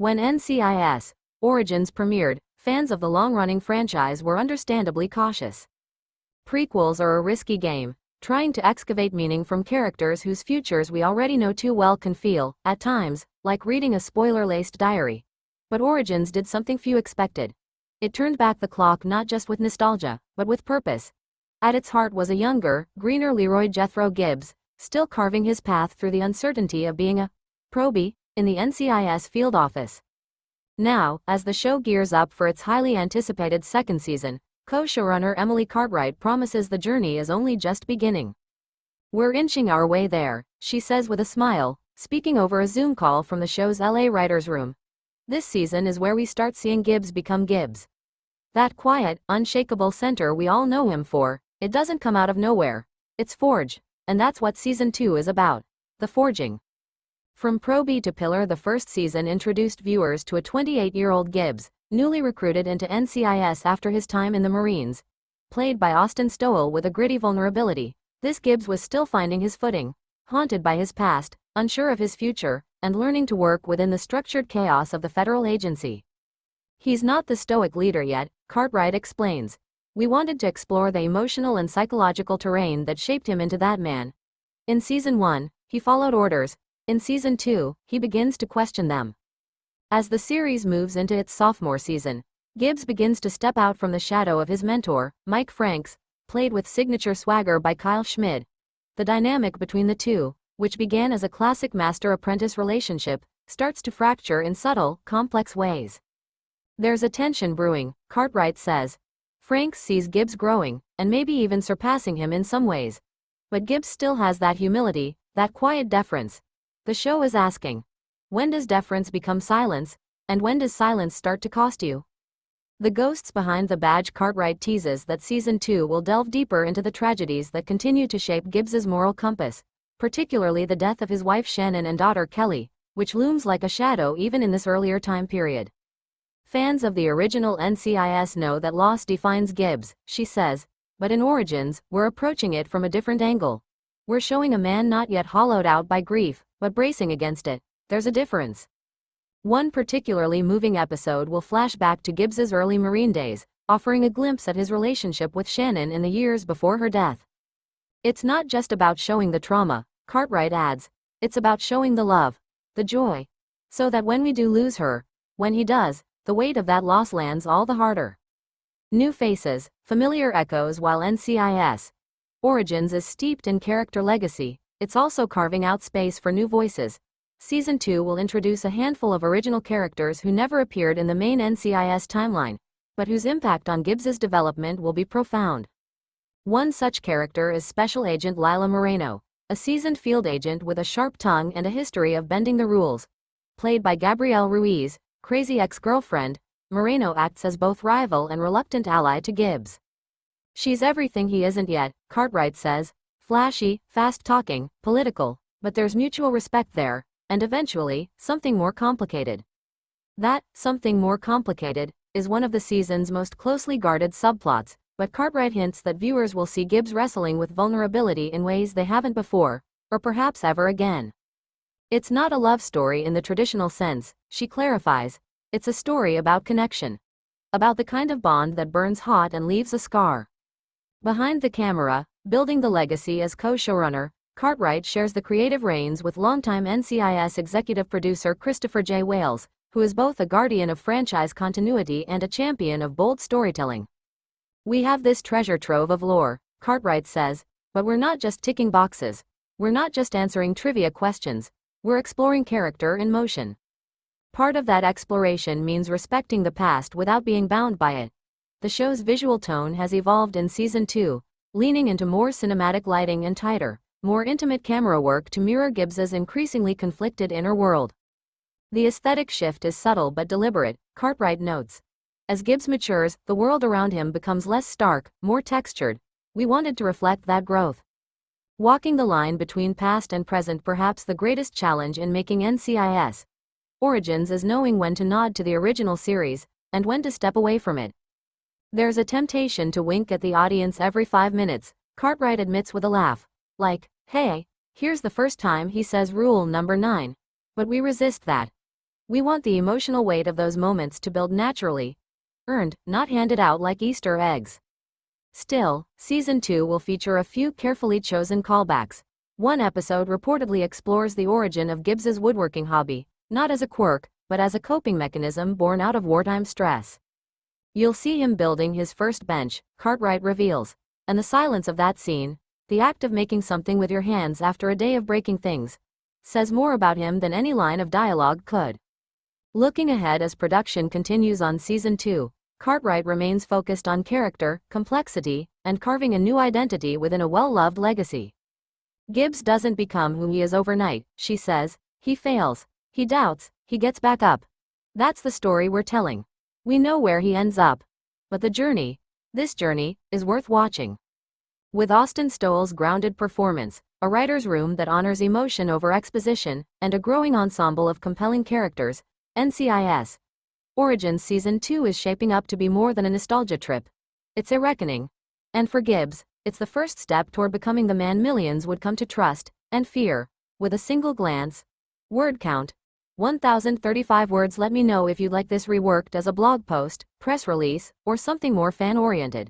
When NCIS Origins premiered, fans of the long-running franchise were understandably cautious. Prequels are a risky game, trying to excavate meaning from characters whose futures we already know too well can feel, at times, like reading a spoiler-laced diary. But Origins did something few expected. It turned back the clock not just with nostalgia, but with purpose. At its heart was a younger, greener Leroy Jethro Gibbs, still carving his path through the uncertainty of being a probie in the NCIS field office. Now, as the show gears up for its highly anticipated second season, co-showrunner Emily Cartwright promises the journey is only just beginning. "We're inching our way there," she says with a smile, speaking over a Zoom call from the show's LA writers' room. "This season is where we start seeing Gibbs become Gibbs. That quiet, unshakable center we all know him for. It doesn't come out of nowhere. It's forged, and that's what season 2 is about. The forging." From probie to pillar, the first season introduced viewers to a 28-year-old Gibbs, newly recruited into NCIS after his time in the Marines. Played by Austin Stowell with a gritty vulnerability, this Gibbs was still finding his footing, haunted by his past, unsure of his future, and learning to work within the structured chaos of the federal agency. "He's not the stoic leader yet," Cartwright explains. "We wanted to explore the emotional and psychological terrain that shaped him into that man. In season 1, he followed orders. In season 2, he begins to question them." As the series moves into its sophomore season, Gibbs begins to step out from the shadow of his mentor, Mike Franks, played with signature swagger by Kyle Schmid. The dynamic between the two, which began as a classic master-apprentice relationship, starts to fracture in subtle, complex ways. "There's a tension brewing," Cartwright says. Franks sees Gibbs growing, and maybe even surpassing him in some ways. But Gibbs still has that humility, that quiet deference. The show is asking, when does deference become silence, and when does silence start to cost you? The ghosts behind the badge. Cartwright teases that season 2 will delve deeper into the tragedies that continue to shape Gibbs's moral compass, particularly the death of his wife Shannon and daughter Kelly, which looms like a shadow even in this earlier time period. "Fans of the original NCIS know that loss defines Gibbs," she says, "but in Origins, we're approaching it from a different angle. We're showing a man not yet hollowed out by grief, but bracing against it. There's a difference." One particularly moving episode will flash back to Gibbs's early Marine days, offering a glimpse at his relationship with Shannon in the years before her death. "It's not just about showing the trauma," Cartwright adds. "It's about showing the love, the joy. So that when we do lose her, when he does, the weight of that loss lands all the harder." New faces, familiar echoes. While NCIS Origins is steeped in character legacy, it's also carving out space for new voices. Season 2 will introduce a handful of original characters who never appeared in the main NCIS timeline, but whose impact on Gibbs's development will be profound. One such character is Special Agent Lila Moreno, a seasoned field agent with a sharp tongue and a history of bending the rules. Played by Gabrielle Ruiz, crazy ex-girlfriend, Moreno acts as both rival and reluctant ally to Gibbs. "She's everything he isn't yet," Cartwright says. "Flashy, fast-talking, political, but there's mutual respect there, and eventually, something more complicated." That something more complicated is one of the season's most closely guarded subplots, but Cartwright hints that viewers will see Gibbs wrestling with vulnerability in ways they haven't before, or perhaps ever again. "It's not a love story in the traditional sense," she clarifies. "It's a story about connection. About the kind of bond that burns hot and leaves a scar." Behind the camera, building the legacy as co-showrunner, Cartwright shares the creative reins with longtime NCIS executive producer Christopher J. Wales, who is both a guardian of franchise continuity and a champion of bold storytelling. "We have this treasure trove of lore," Cartwright says, "but we're not just ticking boxes. We're not just answering trivia questions. We're exploring character in motion. Part of that exploration means respecting the past without being bound by it." The show's visual tone has evolved in season 2, leaning into more cinematic lighting and tighter, more intimate camera work to mirror Gibbs's increasingly conflicted inner world. The aesthetic shift is subtle but deliberate, Cartwright notes. As Gibbs matures, the world around him becomes less stark, more textured. We wanted to reflect that growth. Walking the line between past and present. Perhaps the greatest challenge in making NCIS Origins is knowing when to nod to the original series, and when to step away from it. "There's a temptation to wink at the audience every 5 minutes, Cartwright admits with a laugh. Like, hey, here's the first time he says rule number 9. But we resist that. We want the emotional weight of those moments to build naturally. Earned, not handed out like Easter eggs. Still, Season 2 will feature a few carefully chosen callbacks. One episode reportedly explores the origin of Gibbs's woodworking hobby, not as a quirk, but as a coping mechanism born out of wartime stress. You'll see him building his first bench, Cartwright reveals, and the silence of that scene, the act of making something with your hands after a day of breaking things, says more about him than any line of dialogue could. Looking ahead as production continues on Season 2, Cartwright remains focused on character, complexity, and carving a new identity within a well-loved legacy. Gibbs doesn't become who he is overnight, she says. He fails. He doubts. He gets back up. That's the story we're telling. We know where he ends up. But this journey, is worth watching. With Austin Stowell's grounded performance, a writer's room that honors emotion over exposition, and a growing ensemble of compelling characters, NCIS Origins Season 2 is shaping up to be more than a nostalgia trip. It's a reckoning. And for Gibbs, it's the first step toward becoming the man millions would come to trust and fear with a single glance. Word count: 1,035 words. Let me know if you'd like this reworked as a blog post, press release, or something more fan-oriented.